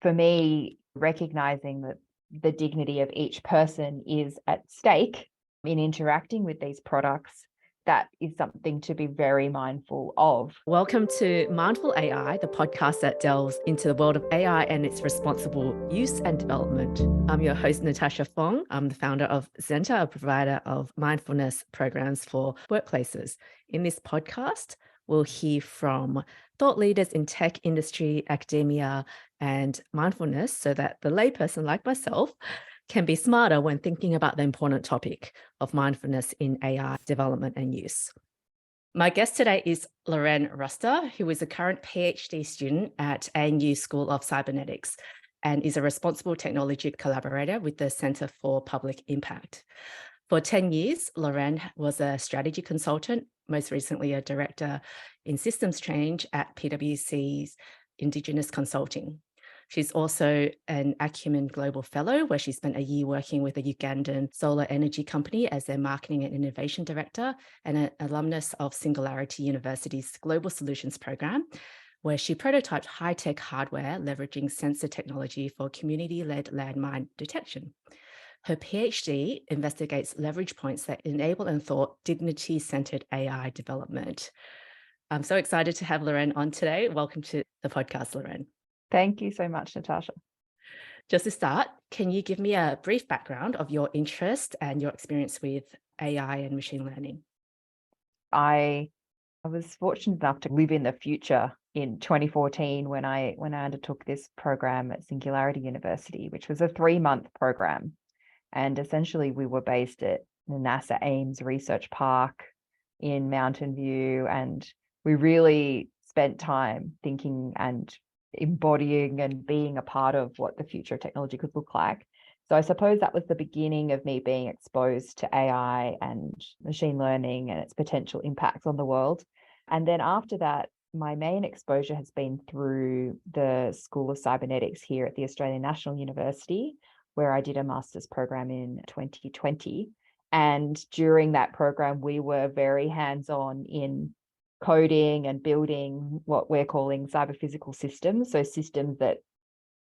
for me, recognizing that the dignity of each person is at stake in interacting with these products, that is something to be very mindful of. Welcome to Mindful AI, the podcast that delves into the world of AI and its responsible use and development. I'm your host, Natasha Fong. I'm the founder of Zenta, a provider of mindfulness programs for workplaces. In this podcast, we'll hear from thought leaders in tech industry, academia, and mindfulness so that the layperson like myself can be smarter when thinking about the important topic of mindfulness in AI development and use. My guest today is Lorenn Ruster, who is a current PhD student at ANU School of Cybernetics and is a responsible technology collaborator with the Centre for Public Impact. For 10 years, Lorenn was a strategy consultant, most recently a director in systems change at PwC's Indigenous Consulting. She's also an Acumen Global Fellow, where she spent a year working with a Ugandan solar energy company as their marketing and innovation director, and an alumnus of Singularity University's Global Solutions Program, where she prototyped high-tech hardware leveraging sensor technology for community-led landmine detection. Her PhD investigates leverage points that enable and thwart dignity-centered AI development. I'm so excited to have Lorenn on today. Welcome to the podcast, Lorenn. Thank you so much, Natasha. Just to start, can you give me a brief background of your interest and your experience with AI and machine learning? I was fortunate enough to live in the future in 2014 when I undertook this program at Singularity University, which was a 3-month program. And essentially we were based at the NASA Ames Research Park in Mountain View, and we really spent time thinking and embodying and being a part of what the future of technology could look like. So I suppose that was the beginning of me being exposed to AI and machine learning and its potential impacts on the world. And then after that, my main exposure has been through the School of Cybernetics here at the Australian National University, where I did a master's program in 2020. And during that program, we were very hands-on in coding and building what we're calling cyber-physical systems. So systems that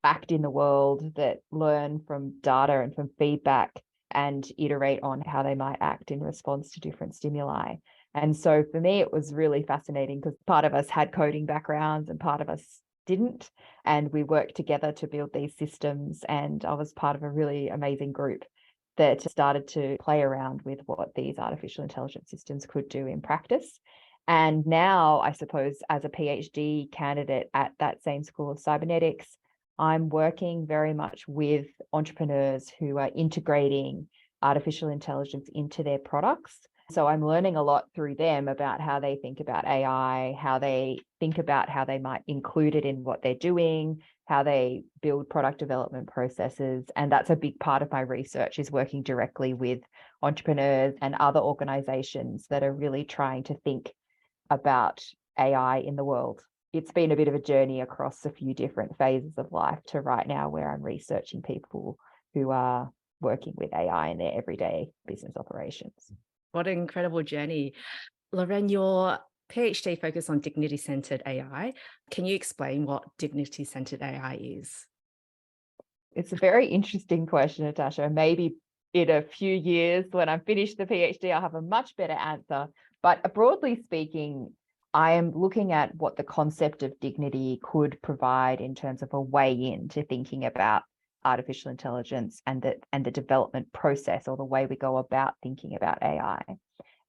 act in the world, that learn from data and from feedback and iterate on how they might act in response to different stimuli. And so for me, it was really fascinating because part of us had coding backgrounds and part of us didn't. And we worked together to build these systems. And I was part of a really amazing group that started to play around with what these artificial intelligence systems could do in practice. And now, I suppose, as a PhD candidate at that same School of Cybernetics, I'm working very much with entrepreneurs who are integrating artificial intelligence into their products. So I'm learning a lot through them about how they think about AI, how they think about how they might include it in what they're doing, how they build product development processes. And that's a big part of my research, is working directly with entrepreneurs and other organizations that are really trying to think about AI in the world. It's been a bit of a journey across a few different phases of life to right now where I'm researching people who are working with AI in their everyday business operations. What an incredible journey. Lorenn, your PhD focused on dignity-centered AI. Can you explain what dignity-centered AI is? It's a very interesting question, Natasha. Maybe in a few years when I'm finished the PhD, I'll have a much better answer. But broadly speaking, I am looking at what the concept of dignity could provide in terms of a way into thinking about artificial intelligence and the development process, or the way we go about thinking about AI.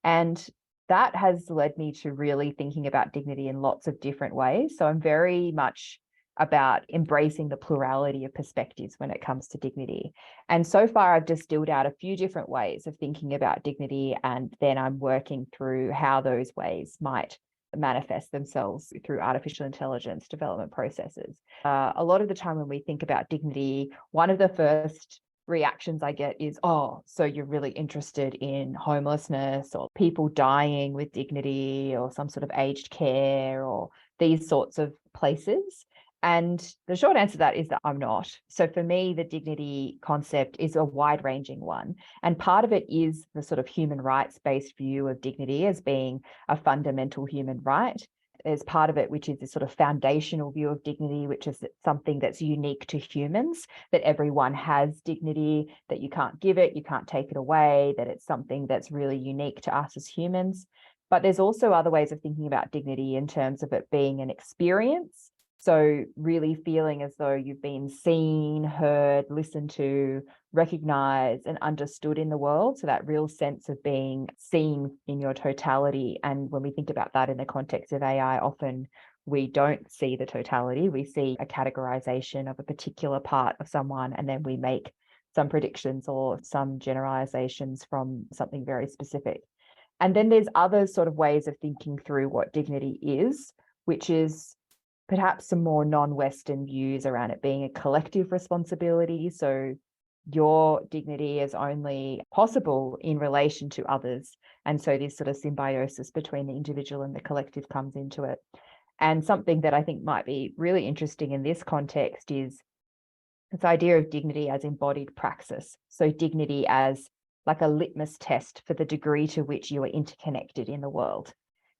And that has led me to really thinking about dignity in lots of different ways. So I'm very much about embracing the plurality of perspectives when it comes to dignity. And so far, I've distilled out a few different ways of thinking about dignity, and then I'm working through how those ways might manifest themselves through artificial intelligence development processes. A lot of the time when we think about dignity, one of the first reactions I get is, oh, so you're really interested in homelessness or people dying with dignity or some sort of aged care or these sorts of places. And the short answer to that is that I'm not. So for me, the dignity concept is a wide-ranging one. And part of it is the sort of human rights-based view of dignity as being a fundamental human right. there's part of it which is this sort of foundational view of dignity, which is something that's unique to humans, that everyone has dignity, that you can't give it, you can't take it away, that it's something that's really unique to us as humans. But there's also other ways of thinking about dignity in terms of it being an experience. So really feeling as though you've been seen, heard, listened to, recognized and understood in the world. So that real sense of being seen in your totality. And when we think about that in the context of AI, often we don't see the totality. We see a categorization of a particular part of someone, and then we make some predictions or some generalizations from something very specific. And then there's other sort of ways of thinking through what dignity is, which is perhaps some more non-Western views around it being a collective responsibility. So your dignity is only possible in relation to others. And so this sort of symbiosis between the individual and the collective comes into it. And something that I think might be really interesting in this context is this idea of dignity as embodied praxis. So dignity as like a litmus test for the degree to which you are interconnected in the world.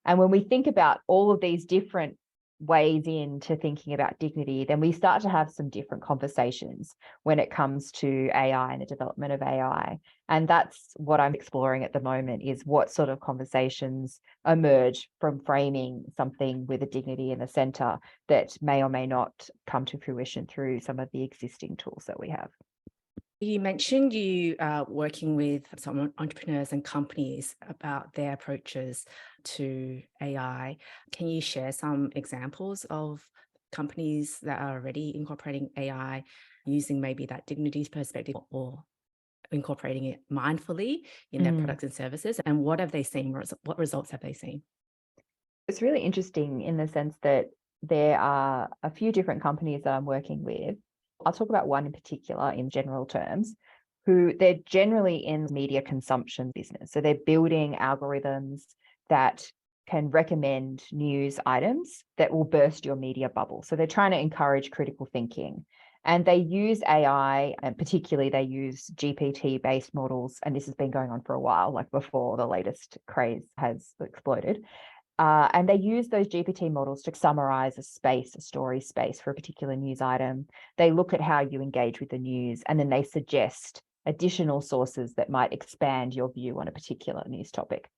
And when we think about all of these different ways into thinking about dignity, then we start to have some different conversations when it comes to AI and the development of AI. And that's what I'm exploring at the moment, is what sort of conversations emerge from framing something with a dignity in the center that may or may not come to fruition through some of the existing tools that we have. You mentioned you are working with some entrepreneurs and companies about their approaches to AI. Can you share some examples of companies that are already incorporating AI using maybe that dignity perspective or incorporating it mindfully in their products and services? And what have they seen? What results have they seen? It's really interesting in the sense that there are a few different companies that I'm working with. I'll talk about one in particular in general terms, who they're generally in media consumption business. So they're building algorithms that can recommend news items that will burst your media bubble. So they're trying to encourage critical thinking. And they use AI, and particularly they use GPT-based models. And this has been going on for a while, like before the latest craze has exploded. And they use those GPT models to summarize a story space for a particular news item. They look at how you engage with the news, and then they suggest additional sources that might expand your view on a particular news topic.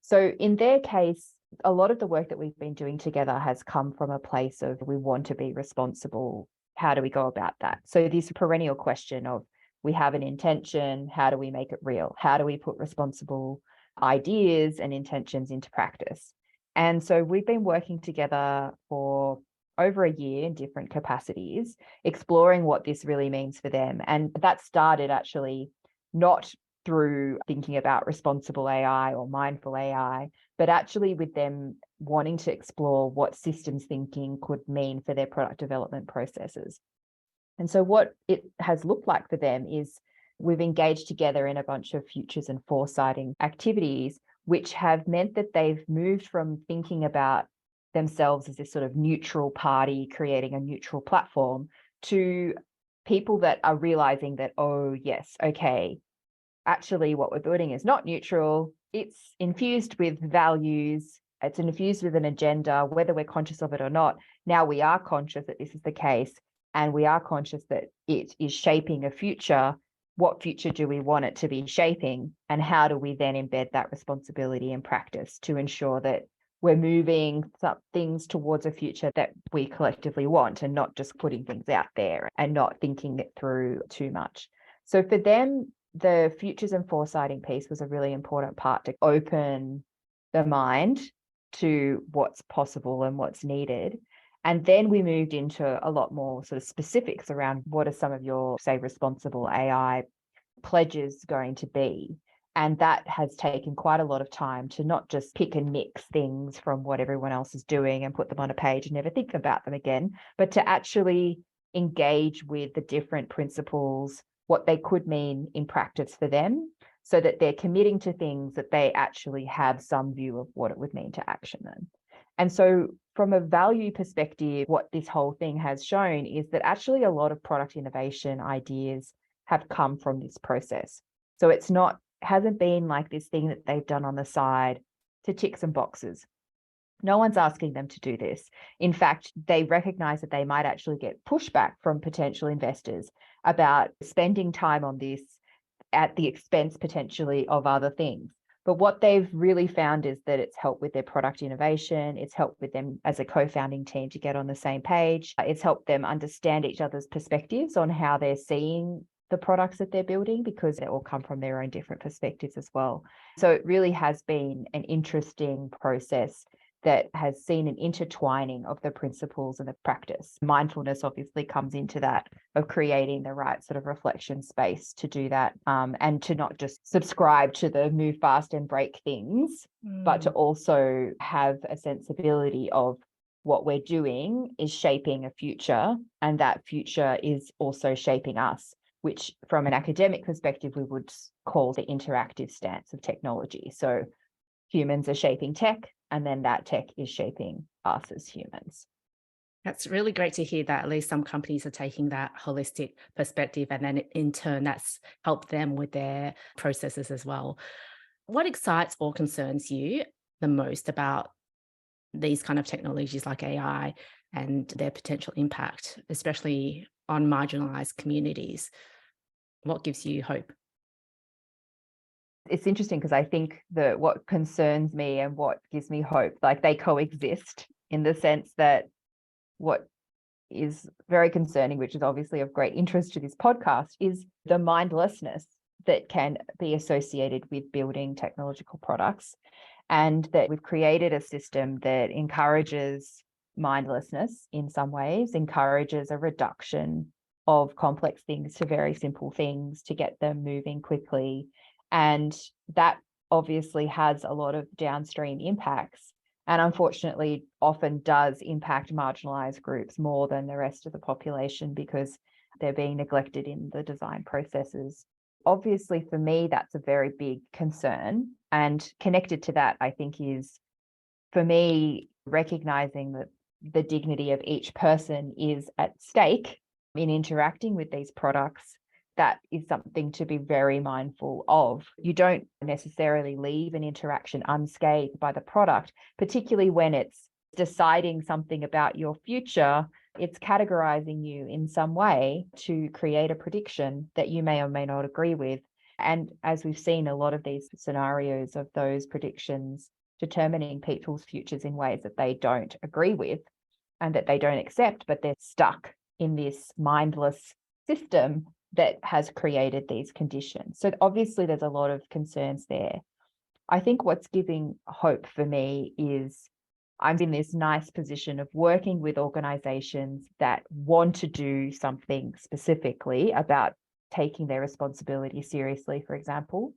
So in their case, a lot of the work that we've been doing together has come from a place of we want to be responsible. How do we go about that? So this perennial question of we have an intention, how do we make it real? How do we put responsible ideas and intentions into practice? And so we've been working together for over a year in different capacities, exploring what this really means for them. And that started actually not through thinking about responsible AI or mindful AI, but actually with them wanting to explore what systems thinking could mean for their product development processes. And so what it has looked like for them is we've engaged together in a bunch of futures and foresighting activities, which have meant that they've moved from thinking about themselves as this sort of neutral party creating a neutral platform to people that are realizing that, oh, yes, okay, actually what we're building is not neutral. It's infused with values. It's infused with an agenda, whether we're conscious of it or not. Now we are conscious that this is the case, and we are conscious that it is shaping a future. What future do we want it to be shaping? And how do we then embed that responsibility in practice to ensure that we're moving some things towards a future that we collectively want, and not just putting things out there and not thinking it through too much. So for them, the futures and foresighting piece was a really important part to open the mind to what's possible and what's needed. And then we moved into a lot more sort of specifics around what are some of your, say, responsible AI pledges going to be. And that has taken quite a lot of time to not just pick and mix things from what everyone else is doing and put them on a page and never think about them again, but to actually engage with the different principles, what they could mean in practice for them, so that they're committing to things that they actually have some view of what it would mean to action them. And so from a value perspective, what this whole thing has shown is that actually a lot of product innovation ideas have come from this process. So hasn't been like this thing that they've done on the side to tick some boxes. No one's asking them to do this. In fact, they recognize that they might actually get pushback from potential investors about spending time on this at the expense potentially of other things. But what they've really found is that it's helped with their product innovation. It's helped with them as a co-founding team to get on the same page. It's helped them understand each other's perspectives on how they're seeing the products that they're building, because they all come from their own different perspectives as well. So it really has been an interesting process that has seen an intertwining of the principles and the practice. Mindfulness obviously comes into that, of creating the right sort of reflection space to do that, and to not just subscribe to the move fast and break things, but to also have a sensibility of what we're doing is shaping a future, and that future is also shaping us, which from an academic perspective, we would call the interactive stance of technology. So humans are shaping tech, and then that tech is shaping us as humans. That's really great to hear that at least some companies are taking that holistic perspective, and then in turn that's helped them with their processes as well. What excites or concerns you the most about these kind of technologies like AI and their potential impact, especially on marginalised communities? What gives you hope? It's interesting because I think that what concerns me and what gives me hope, like they coexist, in the sense that what is very concerning, which is obviously of great interest to this podcast, is the mindlessness that can be associated with building technological products. And that we've created a system that encourages mindlessness in some ways, encourages a reduction of complex things to very simple things to get them moving quickly. And that obviously has a lot of downstream impacts, and unfortunately often does impact marginalized groups more than the rest of the population, because they're being neglected in the design processes. Obviously, for me, that's a very big concern. And connected to that, I think, is, for me, recognizing that the dignity of each person is at stake in interacting with these products. That is something to be very mindful of. You don't necessarily leave an interaction unscathed by the product, particularly when it's deciding something about your future. It's categorizing you in some way to create a prediction that you may or may not agree with. And as we've seen, a lot of these scenarios of those predictions determining people's futures in ways that they don't agree with and that they don't accept, but they're stuck in this mindless system that has created these conditions. So obviously there's a lot of concerns there. I think what's giving hope for me is I'm in this nice position of working with organizations that want to do something specifically about taking their responsibility seriously, for example.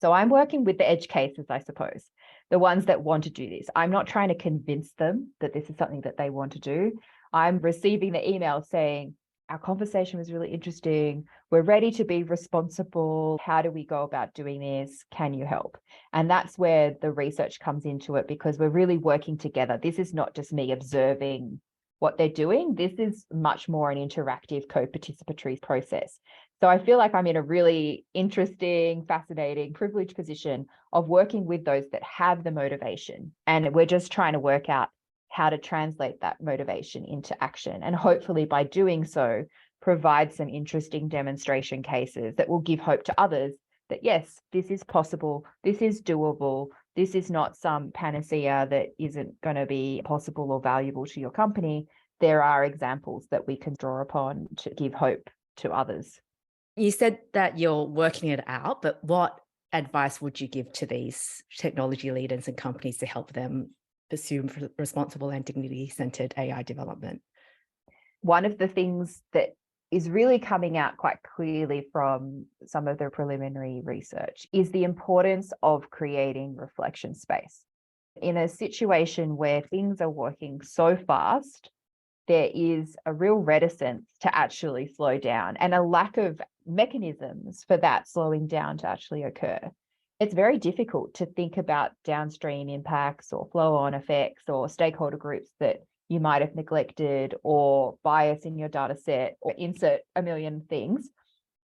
So I'm working with the edge cases, I suppose, the ones that want to do this. I'm not trying to convince them that this is something that they want to do. I'm receiving the email saying, our conversation was really interesting. We're ready to be responsible. How do we go about doing this? Can you help? And that's where the research comes into it, because we're really working together. This is not just me observing what they're doing. This is much more an interactive, co-participatory process. So I feel like I'm in a really interesting, fascinating, privileged position of working with those that have the motivation. And we're just trying to work out how to translate that motivation into action. And hopefully by doing so, provide some interesting demonstration cases that will give hope to others that, yes, this is possible, this is doable, this is not some panacea that isn't going to be possible or valuable to your company. There are examples that we can draw upon to give hope to others. You said that you're working it out, but what advice would you give to these technology leaders and companies to help them pursue responsible and dignity-centered AI development? One of the things that is really coming out quite clearly from some of the preliminary research is the importance of creating reflection space. In a situation where things are working so fast, there is a real reticence to actually slow down and a lack of mechanisms for that slowing down to actually occur. It's very difficult to think about downstream impacts or flow-on effects or stakeholder groups that you might have neglected, or bias in your data set, or insert a million things,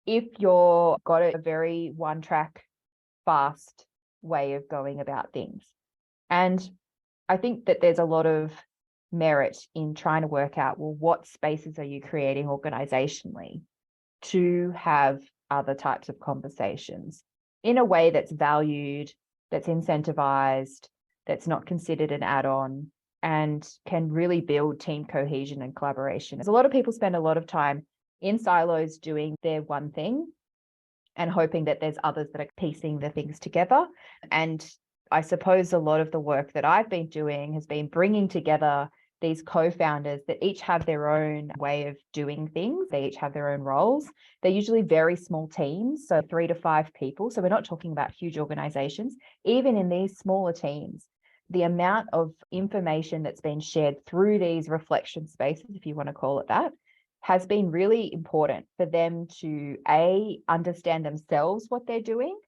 if you're got a very one-track, fast way of going about things. And I think that there's a lot of merit in trying to work out, well, what spaces are you creating organizationally to have other types of conversations in a way that's valued, that's incentivized, that's not considered an add-on, and can really build team cohesion and collaboration. As a lot of people spend a lot of time in silos doing their one thing and hoping that there's others that are piecing the things together. And I suppose a lot of the work that I've been doing has been bringing together these co-founders that each have their own way of doing things. They each have their own roles. They're usually very small teams, so 3 to 5 people. So we're not talking about huge organizations. Even in these smaller teams, the amount of information that's been shared through these reflection spaces, if you want to call it that, has been really important for them to A, understand themselves what they're doing,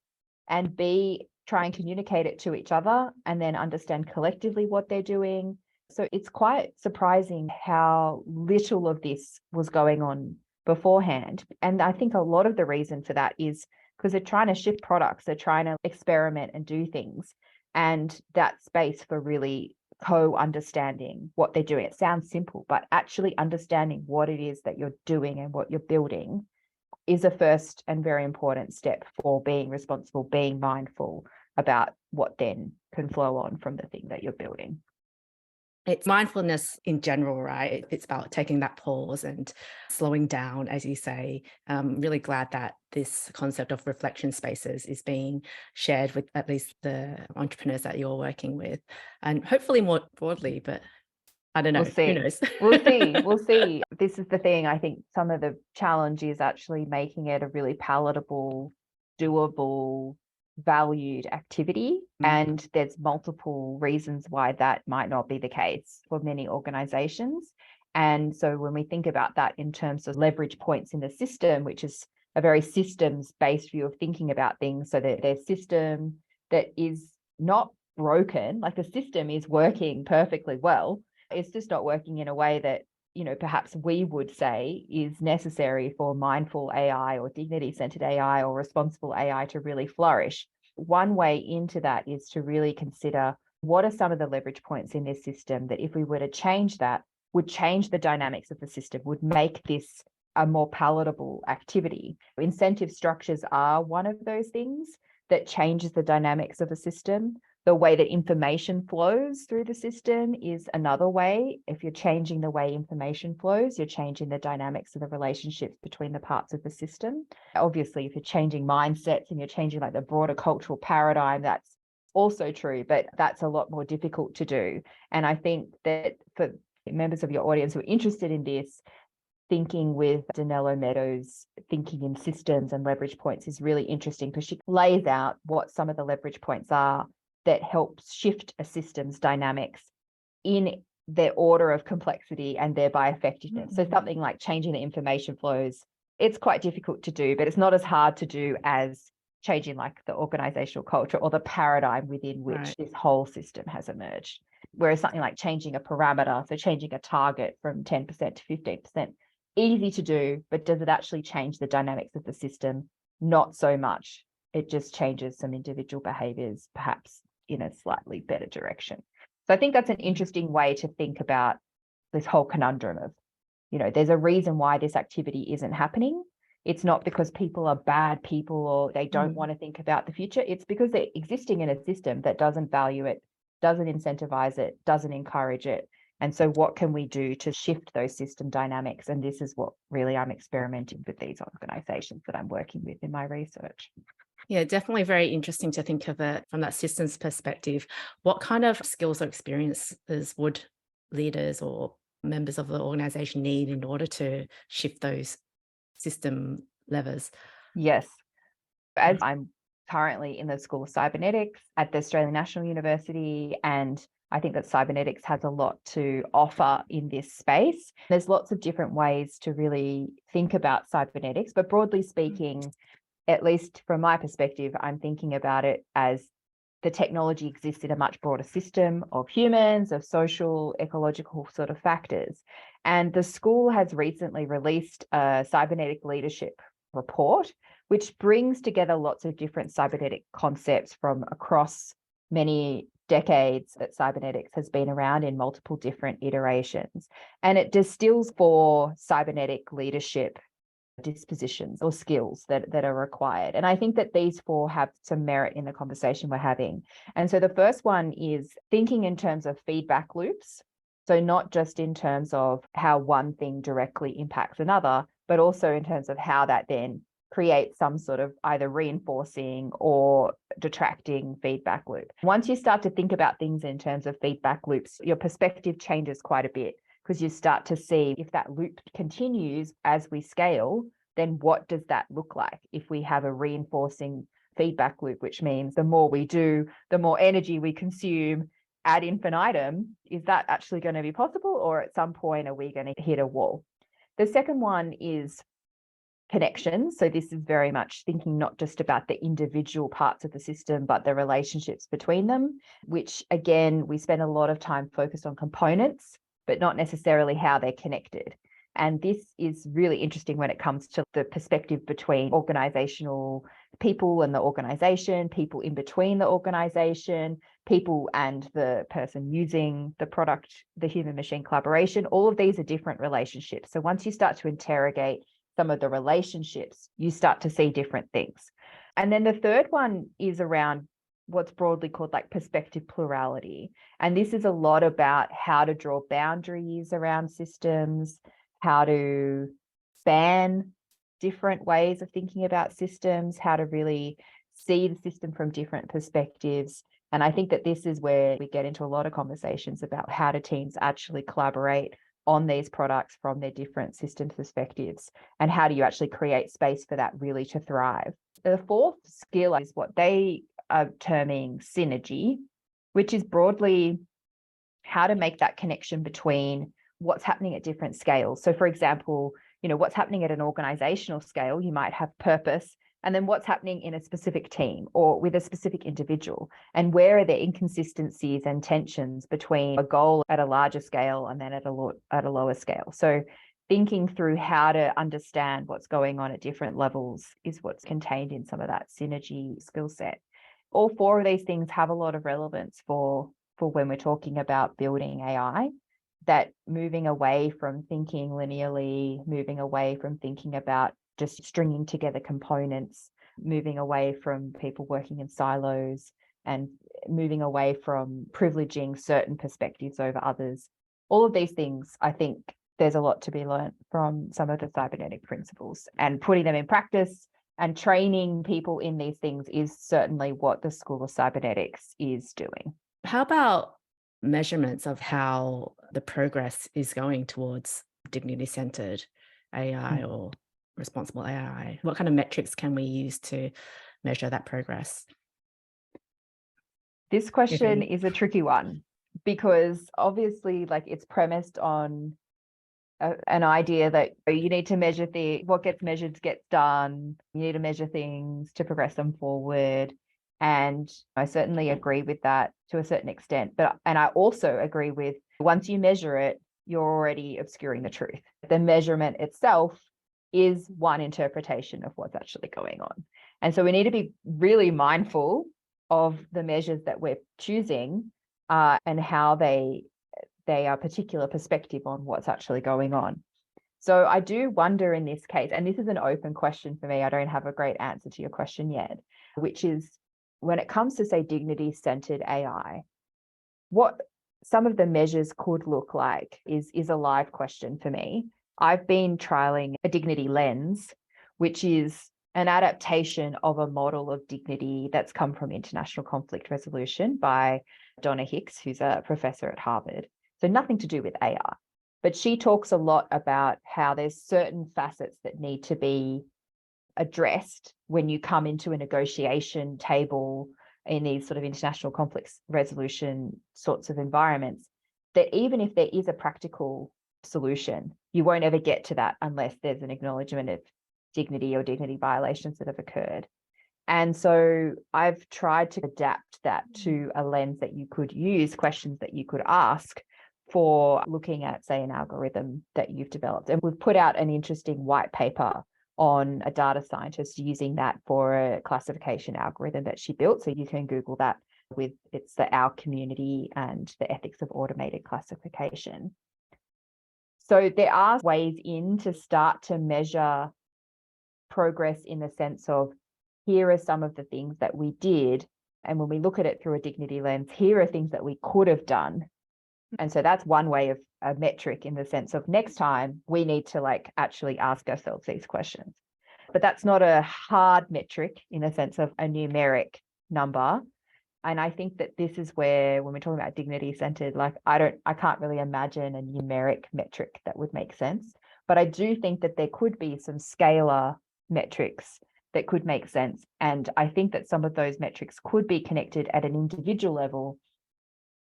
and B, try and communicate it to each other, and then understand collectively what they're doing. So it's quite surprising how little of this was going on beforehand. And I think a lot of the reason for that is because they're trying to ship products, they're trying to experiment and do things. And that space for really co-understanding what they're doing. It sounds simple, but actually understanding what it is that you're doing and what you're building is a first and very important step for being responsible, being mindful about what then can flow on from the thing that you're building. It's mindfulness in general, right? It's about taking that pause and slowing down, as you say. I'm really glad that this concept of reflection spaces is being shared with at least the entrepreneurs that you're working with, and hopefully more broadly, but I don't know. We'll see. Who knows? We'll see. This is the thing. I think some of the challenge is actually making it a really palatable, doable, valued activity. And there's multiple reasons why that might not be the case for many organizations. And so when we think about that in terms of leverage points in the system, which is a very systems-based view of thinking about things, so that there's system that is not broken, like the system is working perfectly well. It's just not working in a way that, perhaps we would say is necessary for mindful AI or dignity-centered AI or responsible AI to really flourish. One way into that is to really consider what are some of the leverage points in this system that if we were to change that, would change the dynamics of the system, would make this a more palatable activity. Incentive structures are one of those things that changes the dynamics of a system. The way that information flows through the system is another way. If you're changing the way information flows, you're changing the dynamics of the relationships between the parts of the system. Obviously, if you're changing mindsets and you're changing like the broader cultural paradigm, that's also true, but that's a lot more difficult to do. And I think that for members of your audience who are interested in this, thinking with Danilo Meadows, thinking in systems and leverage points is really interesting because she lays out what some of the leverage points are that helps shift a system's dynamics in their order of complexity and thereby effectiveness. So something like changing the information flows, it's quite difficult to do, but it's not as hard to do as changing like the organizational culture or the paradigm within which this whole system has emerged. Whereas something like changing a parameter, so changing a target from 10% to 15%, easy to do, but does it actually change the dynamics of the system? Not so much. It just changes some individual behaviors, perhaps in a slightly better direction. So I think that's an interesting way to think about this whole conundrum of, there's a reason why this activity isn't happening. It's not because people are bad people or they don't want to think about the future. It's because they're existing in a system that doesn't value it, doesn't incentivize it, doesn't encourage it. And so what can we do to shift those system dynamics? And this is what really I'm experimenting with these organizations that I'm working with in my research. Yeah, definitely very interesting to think of it from that systems perspective. What kind of skills or experiences would leaders or members of the organization need in order to shift those system levers? Yes. As I'm currently in the School of Cybernetics at the Australian National University, and I think that cybernetics has a lot to offer in this space. There's lots of different ways to really think about cybernetics, but broadly speaking, at least from my perspective, I'm thinking about it as the technology exists in a much broader system of humans, of social, ecological sort of factors. And the school has recently released a cybernetic leadership report, which brings together lots of different cybernetic concepts from across many decades that cybernetics has been around in multiple different iterations. And it distills 4 cybernetic leadership dispositions or skills that are required. And I think that these 4 have some merit in the conversation we're having. And so the first one is thinking in terms of feedback loops. So not just in terms of how one thing directly impacts another, but also in terms of how that then creates some sort of either reinforcing or detracting feedback loop. Once you start to think about things in terms of feedback loops, your perspective changes quite a bit, because you start to see if that loop continues as we scale, then what does that look like? If we have a reinforcing feedback loop, which means the more we do, the more energy we consume ad infinitum, is that actually going to be possible? Or at some point, are we going to hit a wall? The second one is connections. So this is very much thinking not just about the individual parts of the system, but the relationships between them, which again, we spend a lot of time focused on components, but not necessarily how they're connected. And this is really interesting when it comes to the perspective between organizational people and the organization, people in between the organization, people and the person using the product, the human-machine collaboration. All of these are different relationships. So once you start to interrogate some of the relationships, you start to see different things. And then the third one is around what's broadly called like perspective plurality. And this is a lot about how to draw boundaries around systems, how to span different ways of thinking about systems, how to really see the system from different perspectives. And I think that this is where we get into a lot of conversations about how do teams actually collaborate on these products from their different system perspectives, and how do you actually create space for that really to thrive. The fourth skill is what they are terming synergy, which is broadly how to make that connection between what's happening at different scales. So for example, what's happening at an organizational scale, you might have purpose, and then what's happening in a specific team or with a specific individual, and where are there inconsistencies and tensions between a goal at a larger scale and then at a lower scale. So thinking through how to understand what's going on at different levels is what's contained in some of that synergy skill set. All 4 of these things have a lot of relevance for when we're talking about building AI, that moving away from thinking linearly, moving away from thinking about just stringing together components, moving away from people working in silos, and moving away from privileging certain perspectives over others. All of these things, I think there's a lot to be learned from some of the cybernetic principles, and putting them in practice and training people in these things is certainly what the School of Cybernetics is doing. How about measurements of how the progress is going towards dignity-centered AI or responsible AI? What kind of metrics can we use to measure that progress? This question is a tricky one, because obviously it's premised on an idea that you need to measure what gets measured gets done. You need to measure things to progress them forward. And I certainly agree with that to a certain extent. And I also agree with, once you measure it, you're already obscuring the truth. The measurement itself is one interpretation of what's actually going on. And so we need to be really mindful of the measures that we're choosing and how they are a particular perspective on what's actually going on. So I do wonder in this case, and this is an open question for me, I don't have a great answer to your question yet, which is, when it comes to, say, dignity-centered AI, what some of the measures could look like is a live question for me. I've been trialing a dignity lens, which is an adaptation of a model of dignity that's come from international conflict resolution by Donna Hicks, who's a professor at Harvard. So nothing to do with AI, but she talks a lot about how there's certain facets that need to be addressed when you come into a negotiation table in these sort of international conflict resolution sorts of environments, that even if there is a practical solution, you won't ever get to that unless there's an acknowledgement of dignity or dignity violations that have occurred. And so I've tried to adapt that to a lens that you could use, questions that you could ask for looking at, say, an algorithm that you've developed. And we've put out an interesting white paper on a data scientist using that for a classification algorithm that she built. So you can Google that with it's the our community and the ethics of automated classification. So there are ways in to start to measure progress in the sense of, here are some of the things that we did. And when we look at it through a dignity lens, here are things that we could have done. And so that's one way of a metric, in the sense of next time we need to actually ask ourselves these questions. But that's not a hard metric in the sense of a numeric number. And I think that this is where, when we're talking about dignity centered, I can't really imagine a numeric metric that would make sense. But I do think that there could be some scalar metrics that could make sense. And I think that some of those metrics could be connected at an individual level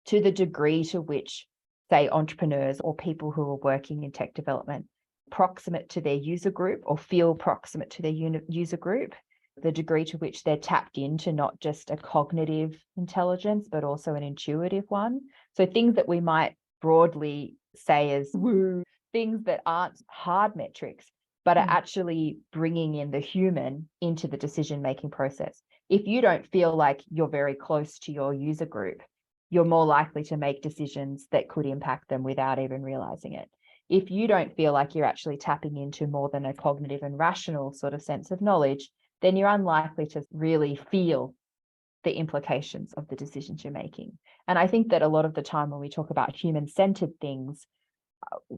to the degree to which, say, entrepreneurs or people who are working in tech development proximate to their user group or feel proximate to their user group, the degree to which they're tapped into not just a cognitive intelligence, but also an intuitive one. So things that we might broadly say as woo, things that aren't hard metrics, but are actually bringing in the human into the decision-making process. If you don't feel like you're very close to your user group, you're more likely to make decisions that could impact them without even realizing it. If you don't feel like you're actually tapping into more than a cognitive and rational sort of sense of knowledge, then you're unlikely to really feel the implications of the decisions you're making. And I think that a lot of the time when we talk about human-centered things,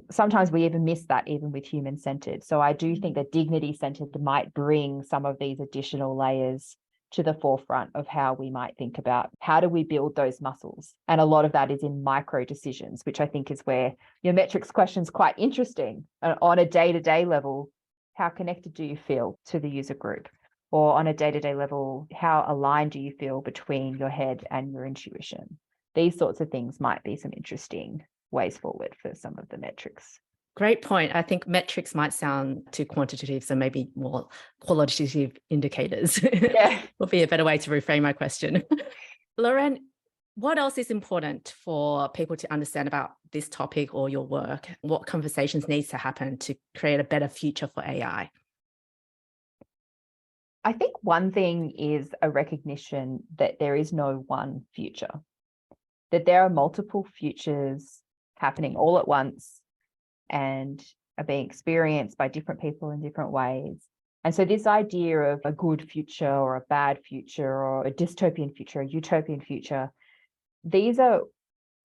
sometimes we even miss that, even with human-centered. So I do think that dignity-centered might bring some of these additional layers to the forefront of how we might think about how do we build those muscles. And a lot of that is in micro decisions, which I think is where your metrics question is quite interesting. On a day-to-day level, how connected do you feel to the user group? Or on a day-to-day level, how aligned do you feel between your head and your intuition? These sorts of things might be some interesting ways forward for some of the metrics. Great point. I think metrics might sound too quantitative, so maybe more qualitative indicators would be a better way to reframe my question. Lorenn, what else is important for people to understand about this topic or your work? What conversations needs to happen to create a better future for AI? I think one thing is a recognition that there is no one future, that there are multiple futures happening all at once and are being experienced by different people in different ways. And so this idea of a good future or a bad future or a dystopian future, a utopian future, these are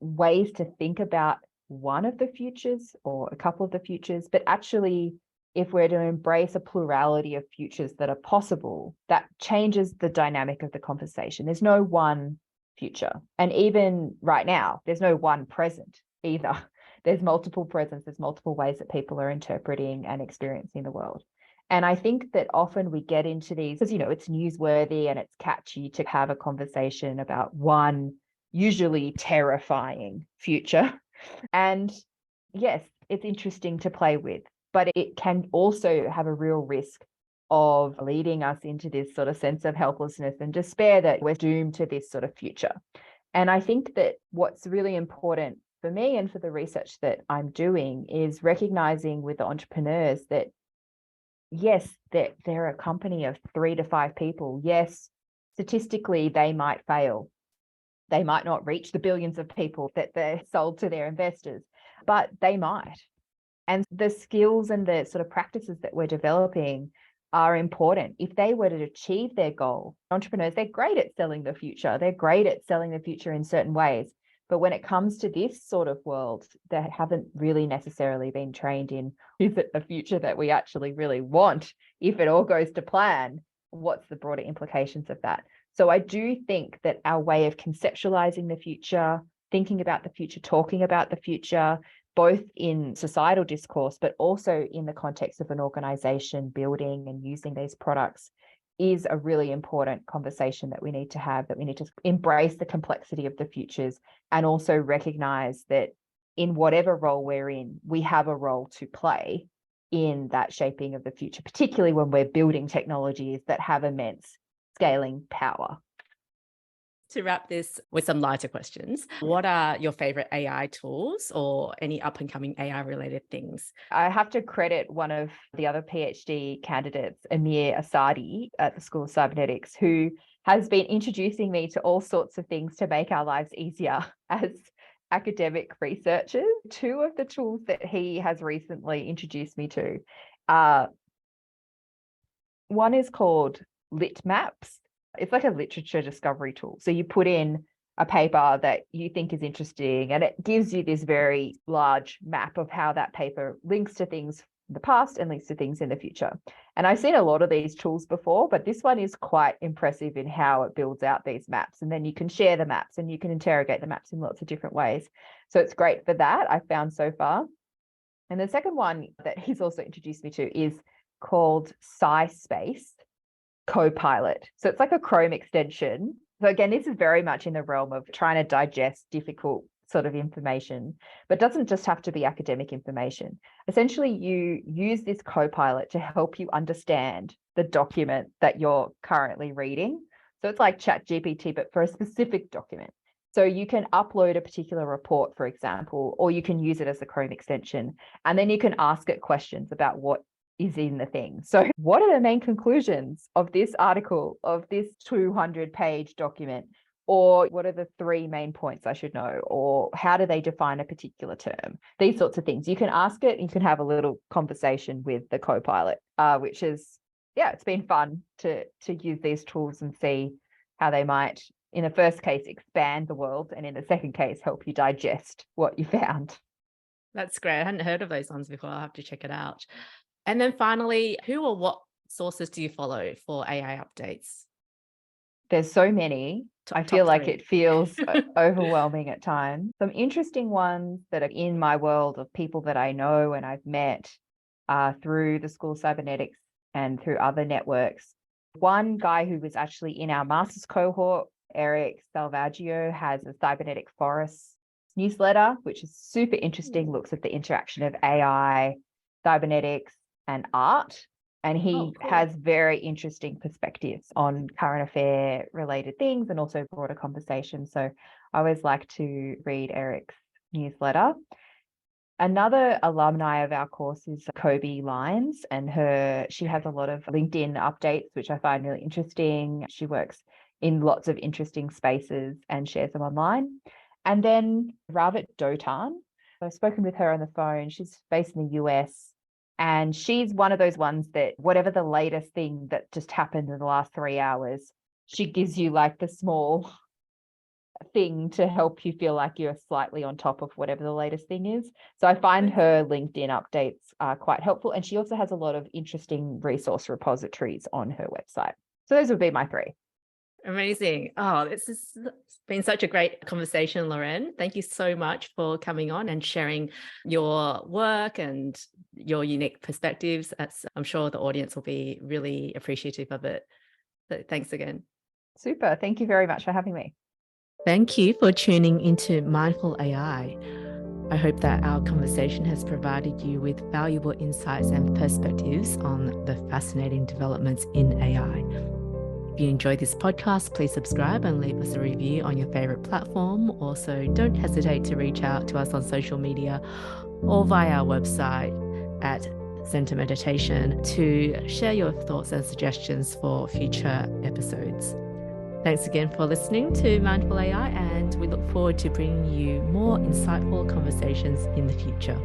ways to think about one of the futures or a couple of the futures, but actually, if we're to embrace a plurality of futures that are possible, that changes the dynamic of the conversation. There's no one future. And even right now, there's no one present either. There's multiple presents, there's multiple ways that people are interpreting and experiencing the world. And I think that often we get into these, because, it's newsworthy and it's catchy to have a conversation about one usually terrifying future. And yes, it's interesting to play with, but it can also have a real risk of leading us into this sort of sense of helplessness and despair that we're doomed to this sort of future. And I think that what's really important for me and for the research that I'm doing is recognizing with the entrepreneurs that, yes, they're a company of 3 to 5 people. Yes, statistically, they might fail. They might not reach the billions of people that they're sold to their investors, but they might. And the skills and the sort of practices that we're developing are important. If they were to achieve their goal, entrepreneurs, they're great at selling the future. They're great at selling the future in certain ways. But when it comes to this sort of world, they haven't really necessarily been trained in, is it a future that we actually really want? If it all goes to plan, what's the broader implications of that? So I do think that our way of conceptualizing the future, thinking about the future, talking about the future, both in societal discourse, but also in the context of an organization building and using these products, is a really important conversation that we need to have, that we need to embrace the complexity of the futures and also recognize that in whatever role we're in, we have a role to play in that shaping of the future, particularly when we're building technologies that have immense scaling power. To wrap this with some lighter questions, what are your favorite AI tools or any up and coming AI related things? I have to credit one of the other PhD candidates, Amir Asadi at the School of Cybernetics, who has been introducing me to all sorts of things to make our lives easier as academic researchers. Two of the tools that he has recently introduced me to, one is called Lit Maps. It's like a literature discovery tool. So you put in a paper that you think is interesting, and it gives you this very large map of how that paper links to things in the past and links to things in the future. And I've seen a lot of these tools before, but this one is quite impressive in how it builds out these maps. And then you can share the maps and you can interrogate the maps in lots of different ways. So it's great for that, I've found so far. And the second one that he's also introduced me to is called SciSpace Copilot. So it's like a Chrome extension. So again, this is very much in the realm of trying to digest difficult sort of information, but doesn't just have to be academic information. Essentially, you use this Copilot to help you understand the document that you're currently reading. So it's like ChatGPT, but for a specific document. So you can upload a particular report, for example, or you can use it as a Chrome extension, and then you can ask it questions about what is in the thing. So what are the main conclusions of this article, of this 200-page document? Or what are the 3 main points I should know? Or how do they define a particular term? These sorts of things. You can ask it, you can have a little conversation with the Copilot, which is, it's been fun to use these tools and see how they might, in the first case, expand the world, and in the second case, help you digest what you found. That's great. I hadn't heard of those ones before. I'll have to check it out. And then finally, who or what sources do you follow for AI updates? There's so many. I feel like it feels overwhelming at times. Some interesting ones that are in my world of people that I know and I've met through the School of Cybernetics and through other networks. One guy who was actually in our master's cohort, Eric Salvaggio, has a Cybernetic Forest newsletter, which is super interesting, looks at the interaction of AI, cybernetics, and art. And he has very interesting perspectives on current affair related things and also broader conversations. So I always like to read Eric's newsletter. Another alumni of our course is Kobe Lines, and she has a lot of LinkedIn updates, which I find really interesting. She works in lots of interesting spaces and shares them online. And then Ravit Dotan. I've spoken with her on the phone. She's based in the US. And she's one of those ones that whatever the latest thing that just happened in the last 3 hours, she gives you like the small thing to help you feel like you're slightly on top of whatever the latest thing is. So I find her LinkedIn updates are quite helpful. And she also has a lot of interesting resource repositories on her website. So those would be my 3. Amazing. Oh, this has been such a great conversation, Lorenn. Thank you so much for coming on and sharing your work and your unique perspectives. I'm sure the audience will be really appreciative of it. So thanks again. Super. Thank you very much for having me. Thank you for tuning into Mindful AI. I hope that our conversation has provided you with valuable insights and perspectives on the fascinating developments in AI. If you enjoyed this podcast, please subscribe and leave us a review on your favorite platform. Also, don't hesitate to reach out to us on social media or via our website at Center Meditation to share your thoughts and suggestions for future episodes. Thanks again for listening to Mindful AI, and we look forward to bringing you more insightful conversations in the future.